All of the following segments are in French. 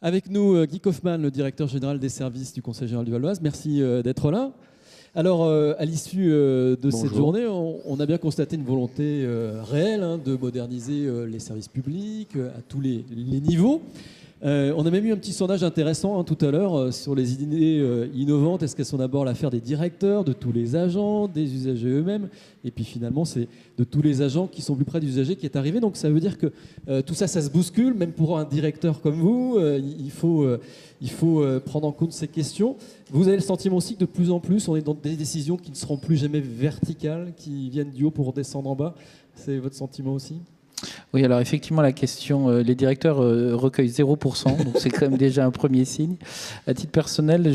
Avec nous, Guy Kaufmann, le directeur général des services du Conseil général du Val-d'Oise. Merci d'être là. Alors, à l'issue de cette journée, on a bien constaté une volonté réelle de moderniser les services publics à tous les niveaux. On a même eu un petit sondage intéressant tout à l'heure sur les idées innovantes. Est-ce qu'elles sont d'abord l'affaire des directeurs, de tous les agents, des usagers eux-mêmes? Et puis finalement, c'est de tous les agents qui sont plus près des usagers qui est arrivé. Donc ça veut dire que tout ça, ça se bouscule. Même pour un directeur comme vous, il faut prendre en compte ces questions. Vous avez le sentiment aussi que de plus en plus, on est dans des décisions qui ne seront plus jamais verticales, qui viennent du haut pour descendre en bas. C'est votre sentiment aussi ? Oui, alors effectivement, la question, les directeurs recueillent 0%, donc c'est quand même déjà un premier signe. À titre personnel,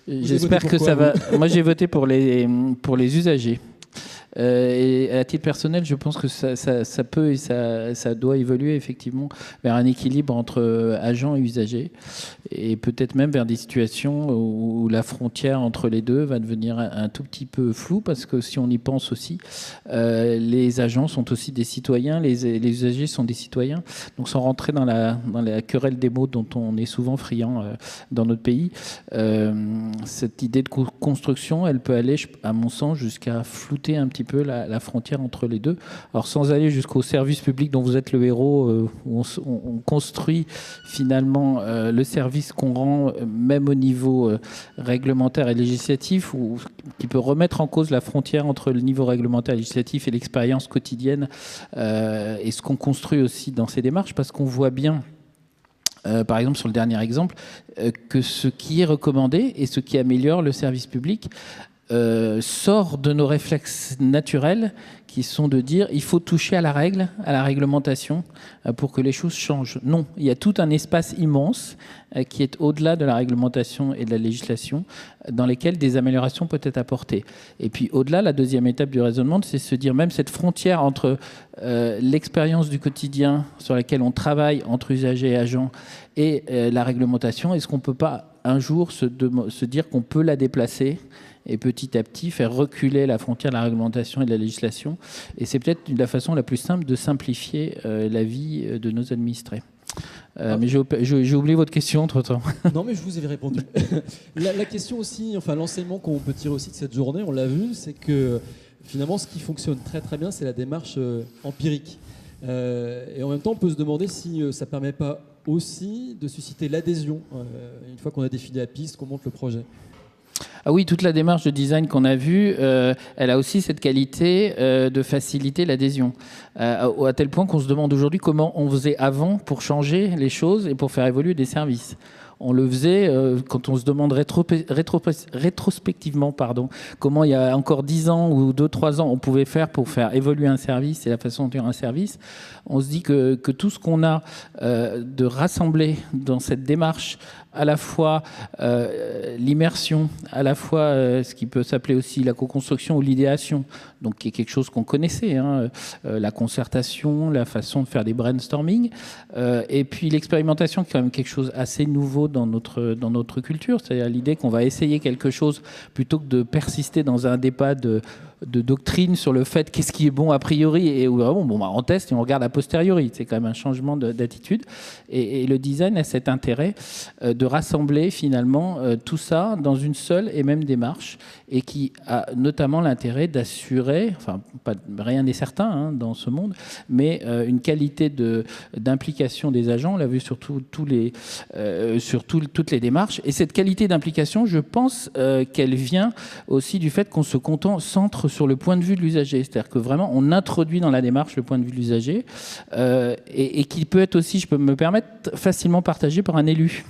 j'espère que ça va... Moi, j'ai voté pour les usagers. Et à titre personnel, je pense que ça peut et ça doit évoluer effectivement vers un équilibre entre agents et usagers, et peut-être même vers des situations où la frontière entre les deux va devenir un tout petit peu floue, parce que si on y pense aussi, les agents sont aussi des citoyens, les usagers sont des citoyens. Donc sans rentrer dans la querelle des mots dont on est souvent friand dans notre pays, cette idée de construction, elle peut aller, à mon sens, jusqu'à flouter un petit peu la frontière entre les deux. Alors sans aller jusqu'au service public dont vous êtes le héros, où on construit finalement le service qu'on rend, même au niveau réglementaire et législatif, qui peut remettre en cause la frontière entre le niveau réglementaire et législatif et l'expérience quotidienne, et ce qu'on construit aussi dans ces démarches, parce qu'on voit bien, par exemple sur le dernier exemple, que ce qui est recommandé et ce qui améliore le service public sort de nos réflexes naturels, qui sont de dire il faut toucher à la règle, à la réglementation, pour que les choses changent. Non, il y a tout un espace immense qui est au-delà de la réglementation et de la législation, dans lesquels des améliorations peuvent être apportées. Et puis au-delà, la deuxième étape du raisonnement, c'est se dire même cette frontière entre l'expérience du quotidien sur laquelle on travaille entre usagers et agents et la réglementation, est-ce qu'on ne peut pas un jour se dire qu'on peut la déplacer et petit à petit faire reculer la frontière de la réglementation et de la législation. Et c'est peut-être la façon la plus simple de simplifier la vie de nos administrés. Mais j'ai oublié votre question entre-temps. Non, mais je vous ai répondu. La question aussi, enfin l'enseignement qu'on peut tirer aussi de cette journée, on l'a vu, c'est que finalement ce qui fonctionne très très bien, c'est la démarche empirique. Et en même temps, on peut se demander si ça ne permet pas aussi de susciter l'adhésion. Une fois qu'on a défini la piste, qu'on monte le projet. Ah oui, toute la démarche de design qu'on a vue, elle a aussi cette qualité de faciliter l'adhésion. À tel point qu'on se demande aujourd'hui comment on faisait avant pour changer les choses et pour faire évoluer des services. On le faisait quand on se demande rétrospectivement comment il y a encore 10 ans ou 2-3 ans on pouvait faire pour faire évoluer un service et la façon de faire un service. On se dit que tout ce qu'on a de rassemblé dans cette démarche, à la fois l'immersion, à la fois ce qui peut s'appeler aussi la co-construction ou l'idéation, donc qui est quelque chose qu'on connaissait, la concertation, la façon de faire des brainstorming, et puis l'expérimentation qui est quand même quelque chose assez nouveau dans notre culture, c'est-à-dire l'idée qu'on va essayer quelque chose plutôt que de persister dans un débat de doctrine sur le fait qu'est-ce qui est bon a priori et où vraiment on teste et on regarde a posteriori. C'est quand même un changement d'attitude. Et le design a cet intérêt de rassembler finalement tout ça dans une seule et même démarche, et qui a notamment l'intérêt d'assurer, enfin rien n'est certain dans ce monde, mais une qualité d'implication des agents. On l'a vu sur toutes les démarches. Et cette qualité d'implication, je pense qu'elle vient aussi du fait qu'on se concentre sur le point de vue de l'usager. C'est-à-dire que vraiment, on introduit dans la démarche le point de vue de l'usager, et qui peut être aussi, je peux me permettre, facilement partagé par un élu.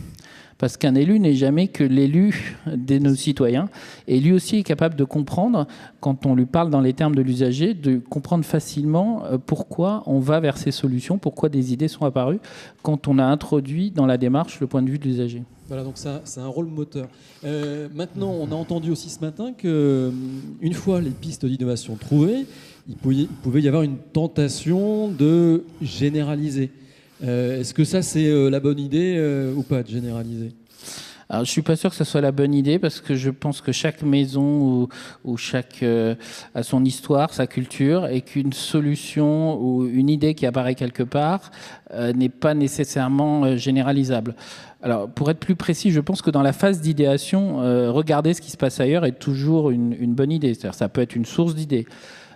Parce qu'un élu n'est jamais que l'élu de nos citoyens. Et lui aussi est capable de comprendre, quand on lui parle dans les termes de l'usager, de comprendre facilement pourquoi on va vers ces solutions, pourquoi des idées sont apparues, quand on a introduit dans la démarche le point de vue de l'usager. Voilà, donc ça, c'est un rôle moteur. Maintenant, on a entendu aussi ce matin qu'une fois les pistes d'innovation trouvées, il pouvait y avoir une tentation de généraliser. Est-ce que ça, c'est la bonne idée ou pas de généraliser ? Alors, je suis pas sûr que ce soit la bonne idée parce que je pense que chaque maison ou chaque a son histoire, sa culture, et qu'une solution ou une idée qui apparaît quelque part n'est pas nécessairement généralisable. Alors, pour être plus précis, je pense que dans la phase d'idéation, regarder ce qui se passe ailleurs est toujours une bonne idée. C'est-à-dire, ça peut être une source d'idées.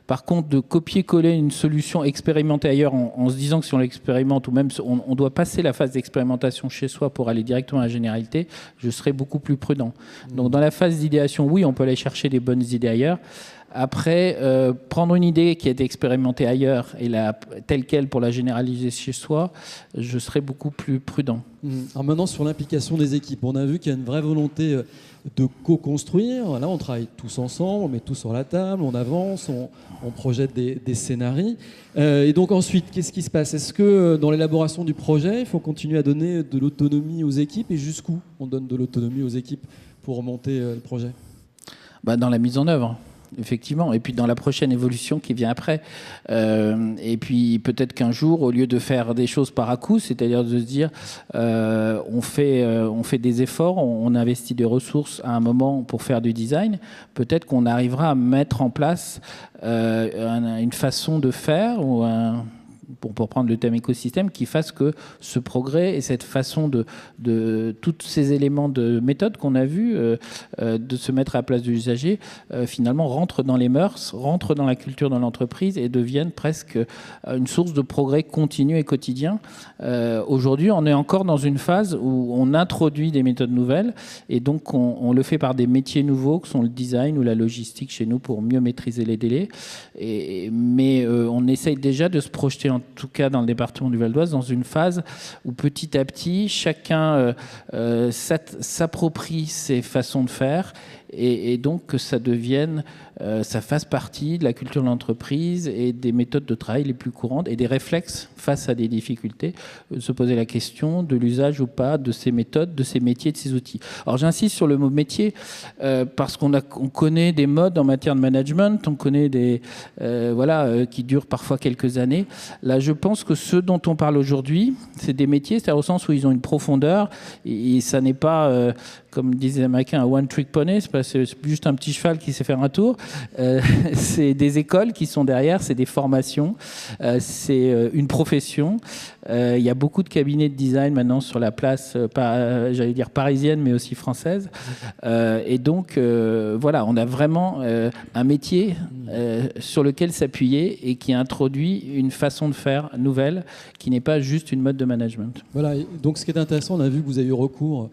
Par contre, de copier-coller une solution expérimentée ailleurs en se disant que si on l'expérimente, ou même on doit passer la phase d'expérimentation chez soi pour aller directement à la généralité, je serais beaucoup plus prudent. Donc dans la phase d'idéation, oui, on peut aller chercher des bonnes idées ailleurs. Après, prendre une idée qui a été expérimentée ailleurs et telle qu'elle pour la généraliser chez soi, je serais beaucoup plus prudent. Alors maintenant, sur l'implication des équipes, on a vu qu'il y a une vraie volonté de co-construire. Là, on travaille tous ensemble, on met tout sur la table, on avance, on projette des scénarios. Et donc ensuite, qu'est-ce qui se passe? Est-ce que dans l'élaboration du projet, il faut continuer à donner de l'autonomie aux équipes? Et jusqu'où on donne de l'autonomie aux équipes pour remonter le projet? Dans la mise en œuvre. Effectivement, et puis dans la prochaine évolution qui vient après. Et puis peut-être qu'un jour, au lieu de faire des choses par à-coup, c'est-à-dire de se dire on fait des efforts, on investit des ressources à un moment pour faire du design, peut-être qu'on arrivera à mettre en place une façon de faire ou pour prendre le thème écosystème, qui fasse que ce progrès et cette façon de tous ces éléments de méthode qu'on a vus, de se mettre à la place de l'usager, finalement rentrent dans les mœurs, rentrent dans la culture de l'entreprise et deviennent presque une source de progrès continu et quotidien. Aujourd'hui, on est encore dans une phase où on introduit des méthodes nouvelles et donc on le fait par des métiers nouveaux que sont le design ou la logistique chez nous pour mieux maîtriser les délais. Mais on essaye déjà de se projeter, en tout cas dans le département du Val d'Oise, dans une phase où petit à petit, chacun s'approprie ses façons de faire et donc que ça devienne, ça fasse partie de la culture de l'entreprise et des méthodes de travail les plus courantes et des réflexes face à des difficultés, se poser la question de l'usage ou pas de ces méthodes, de ces métiers, de ces outils. Alors j'insiste sur le mot métier parce qu'on connaît des modes en matière de management, on connaît des qui durent parfois quelques années. Là, je pense que ce dont on parle aujourd'hui, c'est des métiers, c'est-à-dire au sens où ils ont une profondeur et ça n'est pas comme disaient les Américains, un one-trick pony, c'est juste un petit cheval qui sait faire un tour. C'est des écoles qui sont derrière, c'est des formations, c'est une profession. Il y a beaucoup de cabinets de design maintenant sur la place, j'allais dire parisienne, mais aussi française. Et donc, voilà, on a vraiment un métier sur lequel s'appuyer et qui introduit une façon de faire nouvelle, qui n'est pas juste une mode de management. Voilà, donc ce qui est intéressant, on a vu que vous avez eu recours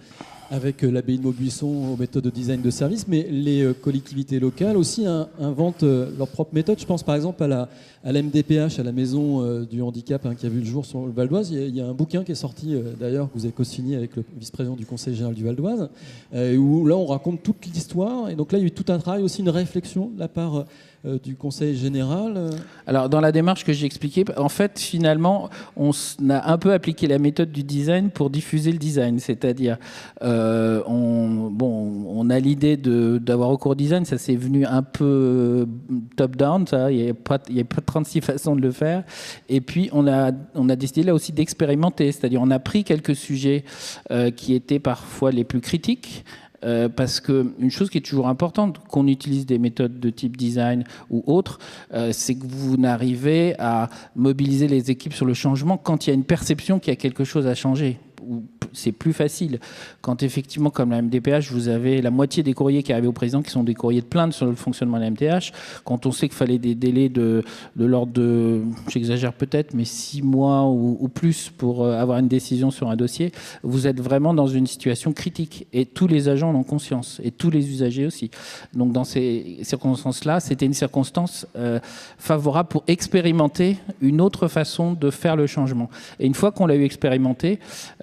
avec l'abbaye de Maubuisson aux méthodes de design de service, mais les collectivités locales aussi inventent leurs propres méthodes. Je pense par exemple à la MDPH, à la maison du handicap qui a vu le jour sur le Val d'Oise. Il y a un bouquin qui est sorti d'ailleurs, que vous avez co-signé avec le vice-président du Conseil général du Val d'Oise, où là on raconte toute l'histoire. Et donc là il y a eu tout un travail, aussi une réflexion de la part du Conseil général. Alors dans la démarche que j'ai expliquée, en fait finalement on a un peu appliqué la méthode du design pour diffuser le design, c'est-à-dire on a l'idée d'avoir recours au design, ça s'est venu un peu top-down, il y a pas 36 façons de le faire, et puis on a décidé là aussi d'expérimenter, c'est-à-dire on a pris quelques sujets qui étaient parfois les plus critiques, parce qu'une chose qui est toujours importante, qu'on utilise des méthodes de type design ou autre, c'est que vous n'arrivez à mobiliser les équipes sur le changement quand il y a une perception qu'il y a quelque chose à changer. C'est plus facile. Quand effectivement, comme la MDPH, vous avez la moitié des courriers qui arrivent au président qui sont des courriers de plainte sur le fonctionnement de la MDPH, quand on sait qu'il fallait des délais de l'ordre de, j'exagère peut-être, mais 6 mois ou plus pour avoir une décision sur un dossier, vous êtes vraiment dans une situation critique. Et tous les agents en ont conscience, et tous les usagers aussi. Donc dans ces circonstances-là, c'était une circonstance favorable pour expérimenter une autre façon de faire le changement. Et une fois qu'on l'a eu expérimenté,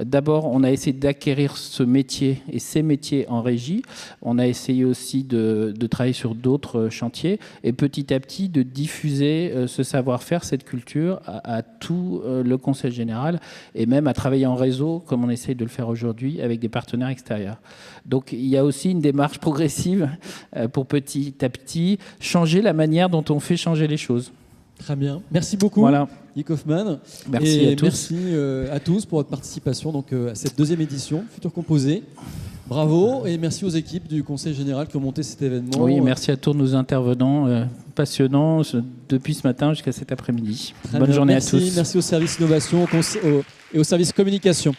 d'abord, on a essayé d'acquérir ce métier et ces métiers en régie. On a essayé aussi de travailler sur d'autres chantiers et petit à petit de diffuser ce savoir-faire, cette culture à tout le Conseil général et même à travailler en réseau comme on essaye de le faire aujourd'hui avec des partenaires extérieurs. Donc il y a aussi une démarche progressive pour petit à petit changer la manière dont on fait changer les choses. Très bien. Merci beaucoup, voilà. Yves Hoffman. Merci à tous. Merci à tous pour votre participation donc, à cette deuxième édition, Futur Composé. Bravo et merci aux équipes du Conseil général qui ont monté cet événement. Oui, merci à tous nos intervenants passionnants depuis ce matin jusqu'à cet après-midi. Bonne journée à tous. Merci au service innovation et au service communication.